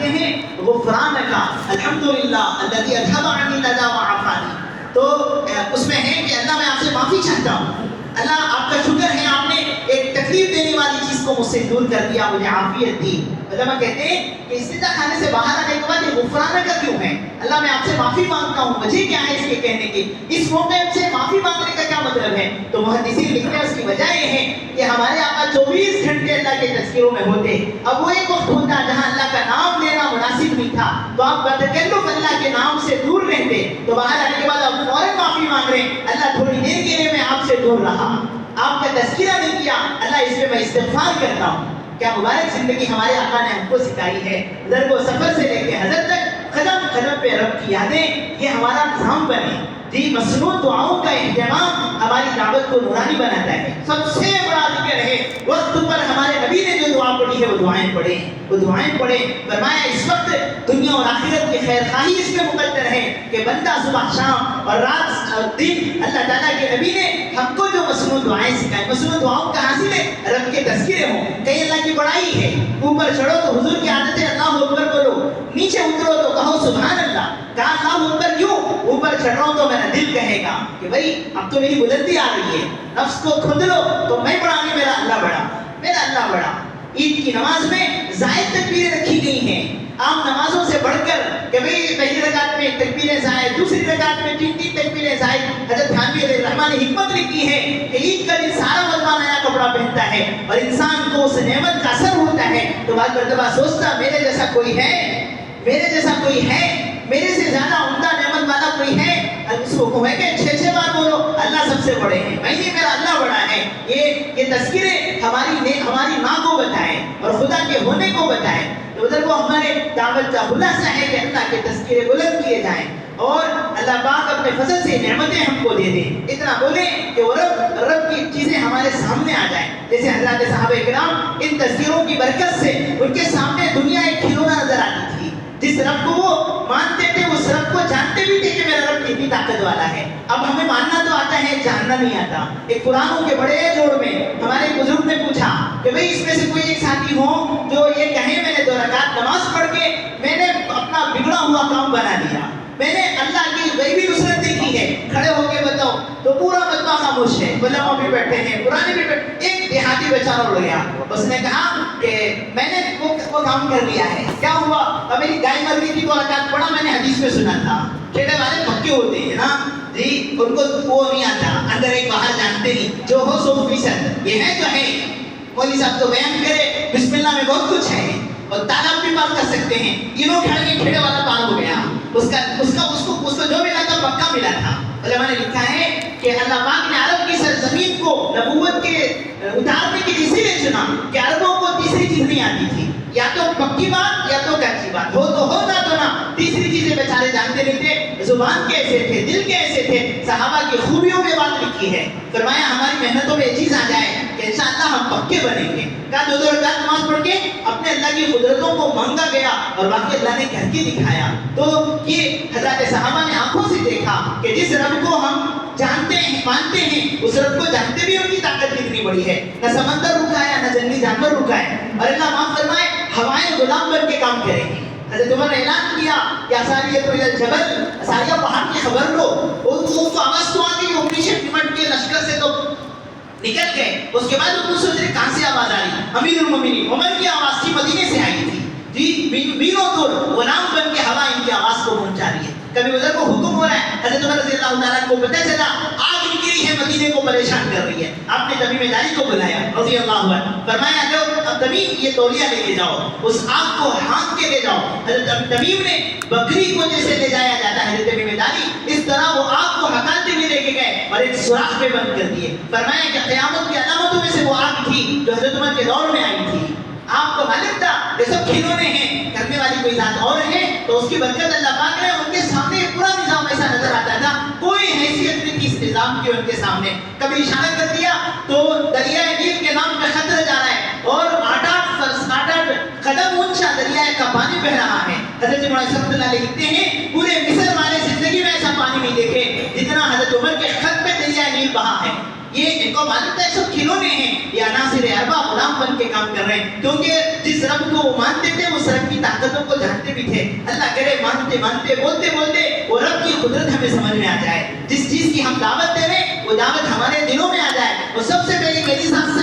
فرماتے ہیں غفرانک الحمدللہ الذی اذھب عنی الأذى وعافانی. تو اس میں ہے کہ اللہ میں آپ سے معافی چاہتا ہوں، اللہ آپ کا شکر ہے آپ نے ایک تکلیف دینے والی چیز کو مجھ سے دور کر دیا، مجھے عافیت دی. علماء کہتے ہیں کہ استنجا خانے سے باہر آنے کے بعد یہ غفرانہ کا کیوں ہے؟ اللہ میں آپ سے معافی مانگتا ہوں، وجہ کیا ہے اس کے کہنے کی؟ اس موقع سے معافی مانگنے کا کیا مطلب ہے؟ تو محدثین لکھتے ہیں اس کی وجہ یہ ہے کہ ہمارے آقا 24 گھنٹے اللہ کے تذکروں میں ہوتے. اب وہ ایک وقت ہوتا جہاں اللہ کا نام لینا مناسب نہیں تھا، تو آپ بتکلف اللہ کے نام سے دور رہتے. تو باہر آنے کے بعد آپ فوراً معافی مانگ رہے ہیں، اللہ تھوڑی دیر کے لیے میں آپ سے دور رہا، آپ کا تذکرہ نہیں کیا، اللہ اس میں استغفار کرتا ہوں. کیا مبارک زندگی ہمارے آقا نے ہم کو سکھائی ہے. ادھر کو سفر سے لے کے حضرت تک قدم قدم پہ رب کی یادیں، یہ ہمارا نظام بنے. جی مصنوع دعاؤں کا اہتمام ہماری دعوت کو نورانی بناتا ہے. سب سے بڑا ذکر ہے وقت پر ہمارے نبی نے جو دعا پڑھی ہے وہ دعائیں پڑھیں، وہ دعائیں پڑھیں. فرمایا اس وقت دنیا اور آخرت کی خیر خواہی اس میں مقدر ہے کہ بندہ صبح شام اور رات اور دن اللہ تعالیٰ کے نبی نے ہم کو جو مصنوع دعائیں سکھائیں، مصنوع دعاؤں کا حاصل ہے رب کے تذکرے ہوں. کہیں اللہ کی بڑائی ہے، اوپر چڑھو تو حضور کی عادت ہے اللہ اکبر بولو، نیچے اترو تو کہو سبحان اللہ. کہا اللہ اکبر کیوں؟ اوپر چڑھ رہا ہوں تو میرا دل کہے گا کہ بھائی اب تو میری بلندی آ رہی ہے. نفس کو کھود لو تو میں بڑا نہیں، میرا اللہ بڑا، میرا اللہ بڑا. عید کی نماز میں زائد تکبیریں رکھی گئی ہیں عام نمازوں سے بڑھ کر کہ بھئی پہلی رکعت میں تکبیریں زائد، دوسری رکعت میں 3 تکبیریں زائد. حضرت تھانوی علیہ الرحمہ نے حکمت لکھی ہے کہ عید کا دن سارا مسلمان نیا کپڑا پہنتا ہے اور انسان کو اس نعمت کا اثر ہوتا ہے تو بعض مرتبہ سوچتا میرے جیسا کوئی ہے، میرے جیسا کوئی ہے، میرے سے زیادہ عمدہ نعمت والا کوئی ہے؟ اس کو حکم ہے کہ 6 بار بولو اللہ سب سے بڑے ہیں، بھائی یہ میرا اللہ بڑا ہے. یہ تذکرے ہماری ماں کو بتائے اور خدا کے ہونے کو بتائے. تو ادھر کو ہمارے دعوت کا خلاصہ ہے کہ اللہ کے تذکرے بلند کیے جائیں اور اللہ پاک اپنے فضل سے نعمتیں ہم کو دے دیں. اتنا بولیں کہ وہ رب کی چیزیں ہمارے سامنے آ جائیں. جیسے حضرات صحابہ کرام ان تذکروں کی برکت سے ان کے سامنے دنیا ایک کھلونا نظر آتی تھی. جس رب کو وہ مانتے تھے اس رب کو جانتے بھی تھے کہ میرا رب کتنی طاقت والا ہے. اب ہمیں ماننا تو آتا ہے، جاننا نہیں آتا. ایک قرآنوں کے بڑے جوڑ میں ہمارے بزرگ نے پوچھا کہ بھئی اس میں سے کوئی ایک ساتھی ہو جو یہ کہے میں نے 2 رکعت نماز پڑھ کے میں نے اپنا بگڑا ہوا کام بنا دیا، میں نے اللہ کی غیبی نصرت دیکھی ہے، کھڑے ہو کے بتاؤ. تو پورا مجمع خاموش ہے، علماء بھی بیٹھے ہیں، قرآن بھی بیٹھے. ایک دیہاتی بیچارہ اڑ گیا، اس نے کہا کہ میں نے وہ کام کر لیا ہے. کیا ہوا؟ اب میری گائے مر گئی تھی 2 رکعت پڑھا، میں نے حدیث میں سنا تھا کھیڑے والے پکے ہوتے ہیں نا جی، ان کو وہ نہیں آتا، اندر ایک باہر جانتے نہیں، جو ہو 100% یہ ہے جو ہے. مولوی صاحب تو بیان کرے بسم اللہ میں بہت کچھ ہے اور تالاب بھی پار کر سکتے ہیں. انہوں کھیڑے والا پار ہو گیا، اس کو جو ملا تھا پکا ملا تھا. علماء نے لکھا ہے کہ اللہ پاک نے عرب کی سرزمین کو نبوت کے اتارنے کے لیے اسی لیے چنا کہ عربوں کو تیسری چیز نہیں آتی تھی، یا تو پکی بات یا تو کچی بات، ہو تو ہو نہ تو نہ. تیسری چیزیں بیچارے جانتے نہیں تھے. زبان کیسے تھے، دل کیسے تھے. صحابہ کی خوبیوں میں بات لکھی ہے. فرمایا ہماری محنتوں میں یہ چیز آ جائے کہ انشاءاللہ ہم پکے بنیں گے. کہا 2 رکعت نماز پڑھ کے اپنے اللہ کی قدرتوں کو مانگا گیا اور باقی اللہ نے کر کے دکھایا. تو یہ حضرات صحابہ نے آنکھوں سے دیکھا کہ جس رب کو ہم جانتے ہیں مانتے ہیں اس رب کو جانتے بھی ان کی طاقت کتنی بڑی ہے. نہ سمندر رکایا نہ جنگلی جانور رکائے اور اللہ معاف فرمائے ہوائیں غلام بن کے کام کریں گی. حضرت عمر نے اعلان کیا کہ اساریہ تو الجبل، اساریہ پہاڑ کی خبر لو. ان کو آواز تو آتی، وہ پیچھے پمٹ کے لشکر سے تو نکل گئے. اس کے بعد وہ سوچ رہے کہاں سے آواز آ رہی. امیر المومنین عمر کی آواز تھی، مدینے سے آئی تھی جی. بینوں دور غلام بن کے ہوا ان کی آواز کو پہنچا رہی ہے. کبھی ادھر کو حکم ہو رہا ہے، حضرت عمر رضی اللہ تعالیٰ کو پتہ چلا آگ نکلی ہے مدینے کو پریشان کر رہی ہے. آپ نے تمیم داری کو بلایا رضی اللہ عنہ، فرمایا لو اب تمیم یہ تولیہ لے کے جاؤ، اس آگ کو ہانک کے لے جاؤ. حضرت تمیم نے بکری کو جیسے لے جایا جاتا ہے حضرت تمیم داری، اس طرح وہ آگ کو ہکالتے ہوئے لے کے گئے اور ایک سوراخ میں بند کر دیے. فرمایا کہ قیامت کی علامتوں میں سے وہ آگ تھی جو حضرت عمر کے دور میں آئی تھی. آپ کو معلوم تھا یہ سب کھلونے ہیں، کرنے والی کوئی ذات اور ہے. تو اس کی برکت اللہ پاک نے ان کے سامنے پورا نظام ایسا نظر آتا تھا، کوئی حیثیت نہیں تھی اس نظام کی ان کے سامنے. کبھی اشارہ کر دیا تو دریائے نیل کے نام پہ خط رہ جا رہا ہے اور 8 قدم اونچا دریائے کا پانی بہ رہا ہے. حضرت مولانا صاحب اللہ علیہ لکھتے ہیں پورے مصر والے زندگی میں ایسا پانی نہیں دیکھے جتنا حضرت عمر کے خط پہ دریائے نیل بہا ہے. یہ ان کو معلوم تھا یہ سب کھلونے ہیں، یہ عناصر اربا غلام بن کے کام کر رہے ہیں، کیونکہ جس رب کو وہ مانتے تھے اس رب کی طاقتوں کو جانتے بھی تھے۔ اللہ کرے مانتے مانتے بولتے بولتے وہ رب کی قدرت ہمیں سمجھ میں آ جائے۔ جس چیز کی ہم دعوت دے رہے ہیں وہ دعوت